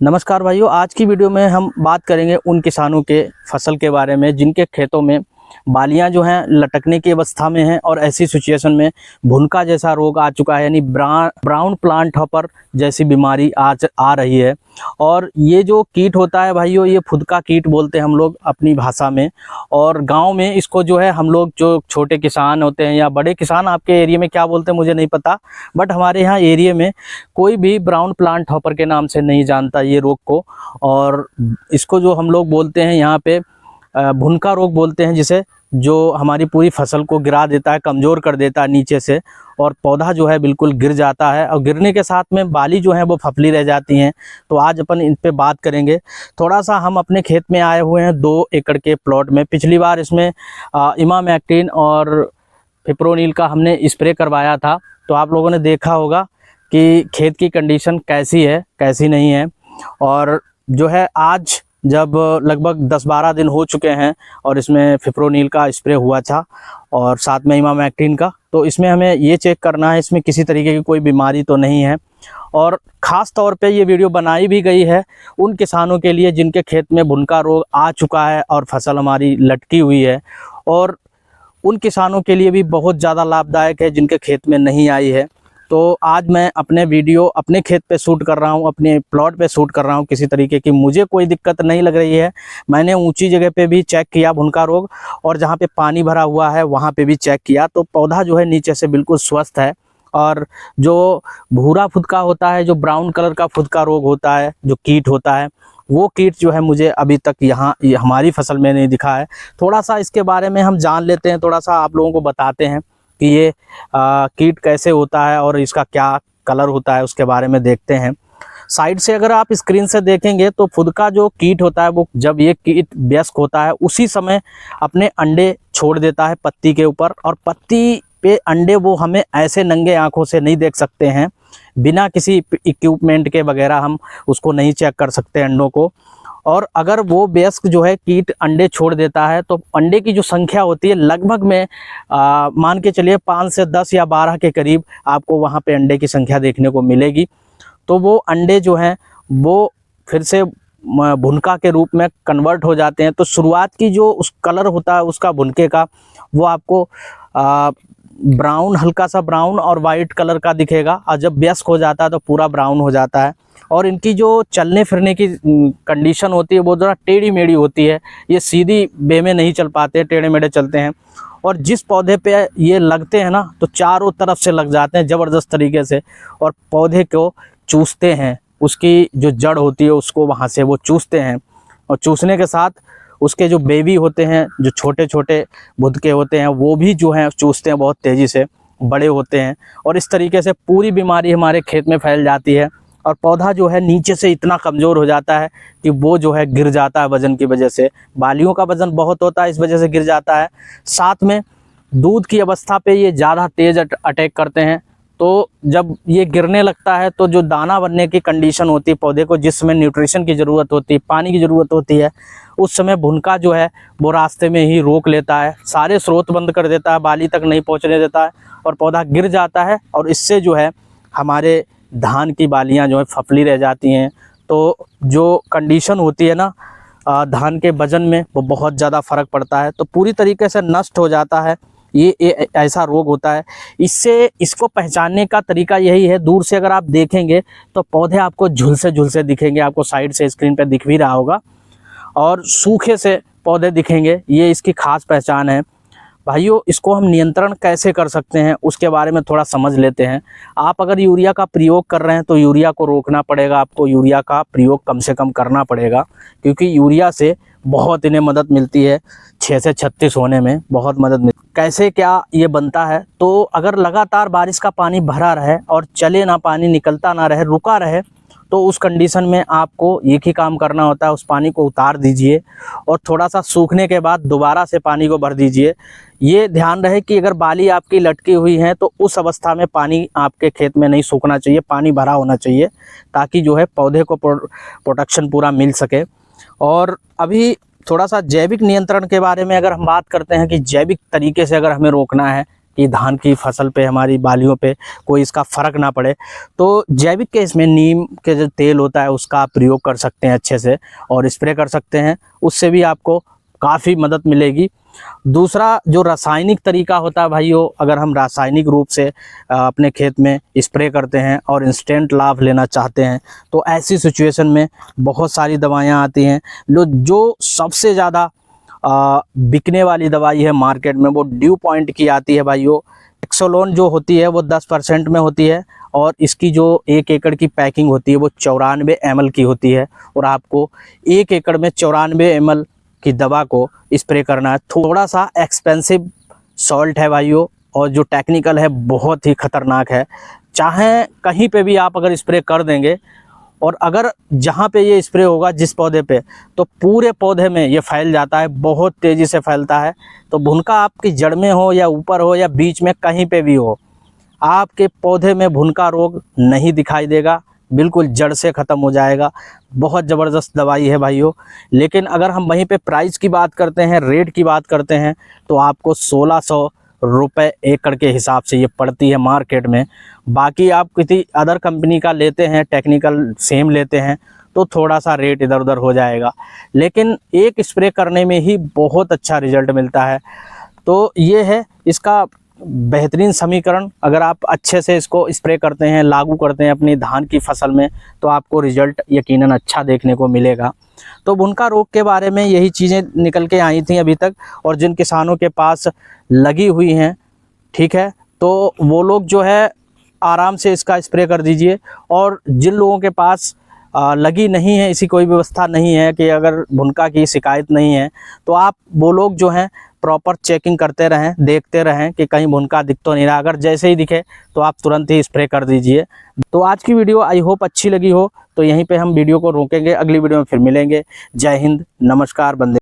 नमस्कार भाइयों, आज की वीडियो में हम बात करेंगे उन किसानों के फसल के बारे में जिनके खेतों में बालियां जो हैं लटकने की अवस्था में हैं और ऐसी सिचुएशन में भुनका जैसा रोग आ चुका है, यानी ब्राउन प्लांट हॉपर जैसी बीमारी आज आ रही है। और ये जो कीट होता है भाइयों, ये फुदका कीट बोलते हैं हम लोग अपनी भाषा में। और गांव में इसको जो है हम लोग जो छोटे किसान होते हैं या बड़े किसान, आपके एरिया में क्या बोलते हैं मुझे नहीं पता, बट हमारे यहाँ एरिया में कोई भी ब्राउन प्लांट हॉपर के नाम से नहीं जानता ये रोग को। और इसको जो हम लोग बोलते हैं यहाँ पे भुनका रोग बोलते हैं, जिसे जो हमारी पूरी फसल को गिरा देता है, कमज़ोर कर देता है नीचे से, और पौधा जो है बिल्कुल गिर जाता है और गिरने के साथ में बाली जो है वो फफली रह जाती हैं। तो आज अपन इन पे बात करेंगे। थोड़ा सा हम अपने खेत में आए हुए हैं 2 एकड़ के प्लॉट में। पिछली बार इसमें इमामेक्टिन और फिप्रोनिल का हमने स्प्रे करवाया था, तो आप लोगों ने देखा होगा कि खेत की कंडीशन कैसी है कैसी नहीं है। और जो है आज जब लगभग 10-12 दिन हो चुके हैं और इसमें फिप्रोनिल का स्प्रे हुआ था और साथ में इमामेक्टिन का, तो इसमें हमें ये चेक करना है इसमें किसी तरीके की कोई बीमारी तो नहीं है। और ख़ास तौर पे ये वीडियो बनाई भी गई है उन किसानों के लिए जिनके खेत में भुनका रोग आ चुका है और फसल हमारी लटकी हुई है, और उन किसानों के लिए भी बहुत ज़्यादा लाभदायक है जिनके खेत में नहीं आई है। तो आज मैं अपने वीडियो अपने खेत पे शूट कर रहा हूँ, अपने प्लॉट पे शूट कर रहा हूँ। किसी तरीके की मुझे कोई दिक्कत नहीं लग रही है। मैंने ऊंची जगह पे भी चेक किया भुनका रोग, और जहाँ पे पानी भरा हुआ है वहाँ पे भी चेक किया, तो पौधा जो है नीचे से बिल्कुल स्वस्थ है। और जो भूरा फुदका होता है, जो ब्राउन कलर का फुदका रोग होता है, जो कीट होता है, वो कीट जो है मुझे अभी तक यहाँ हमारी फसल में नहीं दिखा है। थोड़ा सा इसके बारे में हम जान लेते हैं, थोड़ा सा आप लोगों को बताते हैं कि ये कीट कैसे होता है और इसका क्या कलर होता है, उसके बारे में देखते हैं। साइड से अगर आप स्क्रीन से देखेंगे तो फुदका जो कीट होता है, वो जब ये कीट वयस्क होता है उसी समय अपने अंडे छोड़ देता है पत्ती के ऊपर, और पत्ती पे अंडे वो हमें ऐसे नंगे आंखों से नहीं देख सकते हैं, बिना किसी इक्विपमेंट के वगैरह हम उसको नहीं चेक कर सकते अंडों को। और अगर वो वयस्क जो है कीट अंडे छोड़ देता है तो अंडे की जो संख्या होती है लगभग में मान के चलिए 5 से 10 या 12 के करीब आपको वहाँ पे अंडे की संख्या देखने को मिलेगी। तो वो अंडे जो हैं वो फिर से भुनका के रूप में कन्वर्ट हो जाते हैं। तो शुरुआत की जो उस कलर होता है उसका भुनके का, वो आपको ब्राउन, हल्का सा ब्राउन और वाइट कलर का दिखेगा, और जब वयस्क हो जाता है तो पूरा ब्राउन हो जाता है। और इनकी जो चलने फिरने की कंडीशन होती है वो ज़रा टेढ़ी मेढ़ी होती है, ये सीधी वे में नहीं चल पाते, टेढ़े मेढ़े चलते हैं। और जिस पौधे पे ये लगते हैं ना, तो चारों तरफ से लग जाते हैं ज़बरदस्त तरीके से, और पौधे को चूसते हैं, उसकी जो जड़ होती है उसको वहाँ से वो चूसते हैं। और चूसने के साथ उसके जो बेबी होते हैं, जो छोटे छोटे भुदके होते हैं, वो भी जो हैं चूसते हैं, बहुत तेज़ी से बड़े होते हैं। और इस तरीके से पूरी बीमारी हमारे खेत में फैल जाती है, और पौधा जो है नीचे से इतना कमज़ोर हो जाता है कि वो जो है गिर जाता है वज़न की वजह से। बालियों का वज़न बहुत होता है, इस वजह से गिर जाता है। साथ में दूध की अवस्था पे ये ज़्यादा तेज़ अटैक करते हैं। तो जब ये गिरने लगता है तो जो दाना बनने की कंडीशन होती है पौधे को, जिस समय न्यूट्रिशन की ज़रूरत होती है, पानी की ज़रूरत होती है, उस समय भुनका जो है वो रास्ते में ही रोक लेता है, सारे स्रोत बंद कर देता है, बाली तक नहीं पहुंचने देता है, और पौधा गिर जाता है। और इससे जो है हमारे धान की बालियां जो है फफली रह जाती हैं। तो जो कंडीशन होती है ना धान के वजन में, वो बहुत ज़्यादा फ़र्क पड़ता है, तो पूरी तरीके से नष्ट हो जाता है। ये ऐसा रोग होता है। इसको पहचानने का तरीका यही है, दूर से अगर आप देखेंगे तो पौधे आपको झुलसे दिखेंगे, आपको साइड से स्क्रीन पे दिख भी रहा होगा, और सूखे से पौधे दिखेंगे, ये इसकी खास पहचान है। भाइयों, इसको हम नियंत्रण कैसे कर सकते हैं उसके बारे में थोड़ा समझ लेते हैं। आप अगर यूरिया का प्रयोग कर रहे हैं तो यूरिया को रोकना पड़ेगा, आपको यूरिया का प्रयोग कम से कम करना पड़ेगा, क्योंकि यूरिया से बहुत इन्हें मदद मिलती है, 6 से 36 होने में बहुत मदद मिलती है। कैसे क्या ये बनता है, तो अगर लगातार बारिश का पानी भरा रहे और चले ना, पानी निकलता ना रहे, रुका रहे, तो उस कंडीशन में आपको एक ही काम करना होता है, उस पानी को उतार दीजिए और थोड़ा सा सूखने के बाद दोबारा से पानी को भर दीजिए। ये ध्यान रहे कि अगर बाली आपकी लटकी हुई है तो उस अवस्था में पानी आपके खेत में नहीं सूखना चाहिए, पानी भरा होना चाहिए, ताकि जो है पौधे को प्रोटेक्शन पूरा मिल सके। और अभी थोड़ा सा जैविक नियंत्रण के बारे में अगर हम बात करते हैं कि जैविक तरीके से अगर हमें रोकना है कि धान की फसल पे, हमारी बालियों पे कोई इसका फ़र्क ना पड़े। तो जैविक के इसमें नीम के जो तेल होता है उसका आप प्रयोग कर सकते हैं अच्छे से और स्प्रे कर सकते हैं, उससे भी आपको काफ़ी मदद मिलेगी। दूसरा जो रासायनिक तरीका होता है भाइयों, अगर हम रासायनिक रूप से अपने खेत में स्प्रे करते हैं और इंस्टेंट लाभ लेना चाहते हैं तो ऐसी सिचुएशन में बहुत सारी दवाइयाँ आती हैं। जो सबसे ज़्यादा बिकने वाली दवाई है मार्केट में वो ड्यू पॉइंट की आती है भाइयों। एक्सोलोन जो होती है वो 10% में होती है और इसकी जो 1 एकड़ की पैकिंग होती है वो 94 ml की होती है और आपको 1 एकड़ में 94 ml की दवा को स्प्रे करना है। थोड़ा सा एक्सपेंसिव सॉल्ट है भाइयों और जो टेक्निकल है बहुत ही ख़तरनाक है। चाहे कहीं पे भी आप अगर स्प्रे कर देंगे और अगर जहाँ पे ये स्प्रे होगा जिस पौधे पे, तो पूरे पौधे में ये फैल जाता है, बहुत तेज़ी से फैलता है। तो भुनका आपकी जड़ में हो या ऊपर हो या बीच में कहीं पे भी हो, आपके पौधे में भुनका रोग नहीं दिखाई देगा, बिल्कुल जड़ से ख़त्म हो जाएगा। बहुत ज़बरदस्त दवाई है भाइयों। लेकिन अगर हम वहीं पे प्राइस की बात करते हैं, रेट की बात करते हैं, तो आपको 1600 रुपये एकड़ के हिसाब से ये पड़ती है मार्केट में। बाकी आप किसी अदर कंपनी का लेते हैं, टेक्निकल सेम लेते हैं, तो थोड़ा सा रेट इधर उधर हो जाएगा, लेकिन एक स्प्रे करने में ही बहुत अच्छा रिजल्ट मिलता है। तो ये है इसका बेहतरीन समीकरण। अगर आप अच्छे से इसको स्प्रे करते हैं, लागू करते हैं अपनी धान की फसल में, तो आपको रिजल्ट यकीनन अच्छा देखने को मिलेगा। तो भुनका रोग के बारे में यही चीज़ें निकल के आई थी अभी तक, और जिन किसानों के पास लगी हुई हैं, ठीक है, तो वो लोग जो है आराम से इसका स्प्रे कर दीजिए। और जिन लोगों के पास लगी नहीं है, ऐसी कोई व्यवस्था नहीं है कि अगर भुनका की शिकायत नहीं है, तो आप वो लोग जो हैं प्रॉपर चेकिंग करते रहें, देखते रहें कि कहीं भुनका दिख तो नहीं रहा। अगर जैसे ही दिखे तो आप तुरंत ही स्प्रे कर दीजिए। तो आज की वीडियो आई होप अच्छी लगी हो। तो यहीं पे हम वीडियो को रोकेंगे, अगली वीडियो में फिर मिलेंगे। जय हिंद, नमस्कार, बंदे।